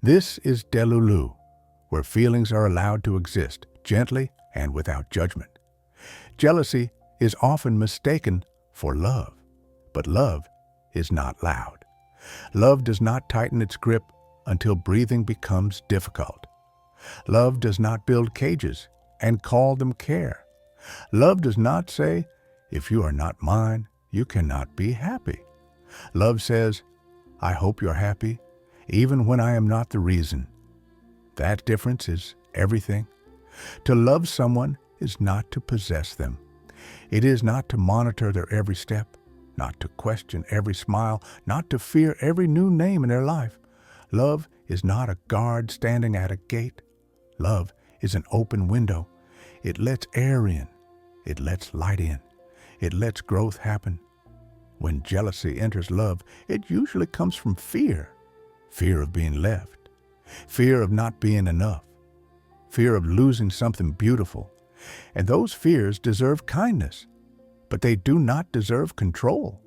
This is Delulu, where feelings are allowed to exist gently and without judgment. Jealousy is often mistaken for love, but love is not loud. Love does not tighten its grip until breathing becomes difficult. Love does not build cages and call them care. Love does not say, "If you are not mine, you cannot be happy." Love says, "I hope you're happy, even when I am not the reason." That difference is everything. To love someone is not to possess them. It is not to monitor their every step, not to question every smile, not to fear every new name in their life. Love is not a guard standing at a gate. Love is an open window. It lets air in. It lets light in. It lets growth happen. When jealousy enters love, it usually comes from fear. Fear of being left. Fear of not being enough. Fear of losing something beautiful. And those fears deserve kindness, but they do not deserve control.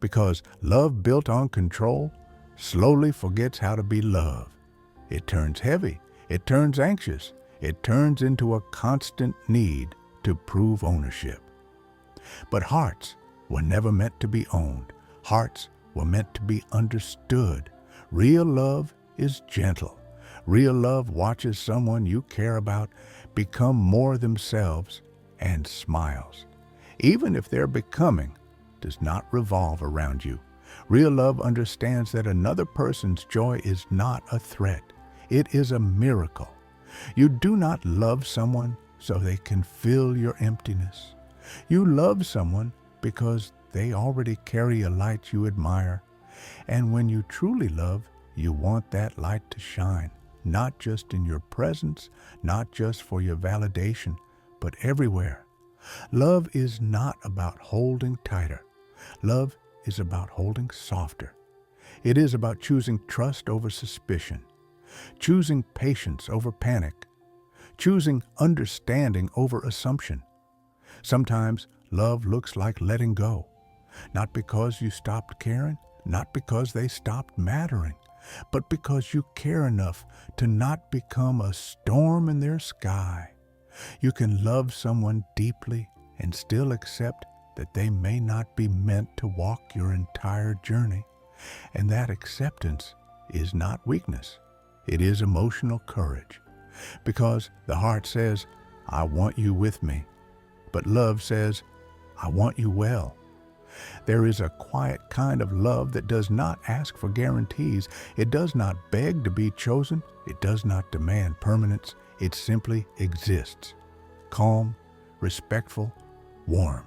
Because love built on control slowly forgets how to be love. It turns heavy. It turns anxious. It turns into a constant need to prove ownership. But hearts were never meant to be owned. Hearts were meant to be understood. Real love is gentle. Real love watches someone you care about become more themselves and smiles. Even if their becoming does not revolve around you. Real love understands that another person's joy is not a threat. It is a miracle. You do not love someone so they can fill your emptiness. You love someone because they already carry a light you admire. And when you truly love, you want that light to shine, not just in your presence, not just for your validation, but everywhere. Love is not about holding tighter. Love is about holding softer. It is about choosing trust over suspicion, choosing patience over panic, choosing understanding over assumption. Sometimes love looks like letting go, not because you stopped caring, not because they stopped mattering, but because you care enough to not become a storm in their sky. You can love someone deeply and still accept that they may not be meant to walk your entire journey. And that acceptance is not weakness. It is emotional courage. Because the heart says, "I want you with me." But love says, "I want you well." There is a quiet kind of love that does not ask for guarantees. It does not beg to be chosen. It does not demand permanence. It simply exists. Calm, respectful, warm.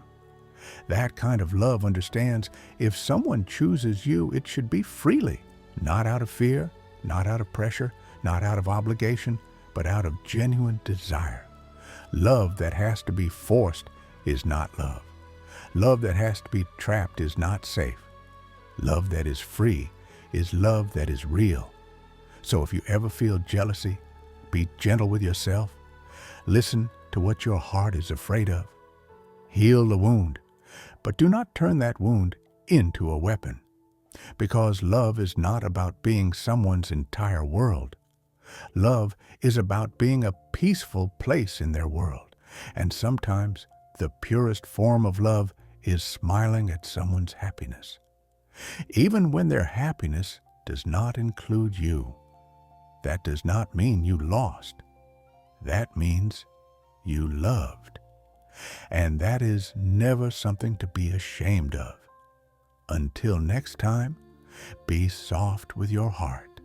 That kind of love understands if someone chooses you, it should be freely, not out of fear, not out of pressure, not out of obligation, but out of genuine desire. Love that has to be forced is not love. Love that has to be trapped is not safe. Love that is free is love that is real. So if you ever feel jealousy, be gentle with yourself. Listen to what your heart is afraid of. Heal the wound, but do not turn that wound into a weapon. Because love is not about being someone's entire world. Love is about being a peaceful place in their world. And sometimes the purest form of love is smiling at someone's happiness. Even when their happiness does not include you. That does not mean you lost. That means you loved. And that is never something to be ashamed of. Until next time, be soft with your heart.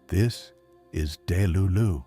This is Delulu.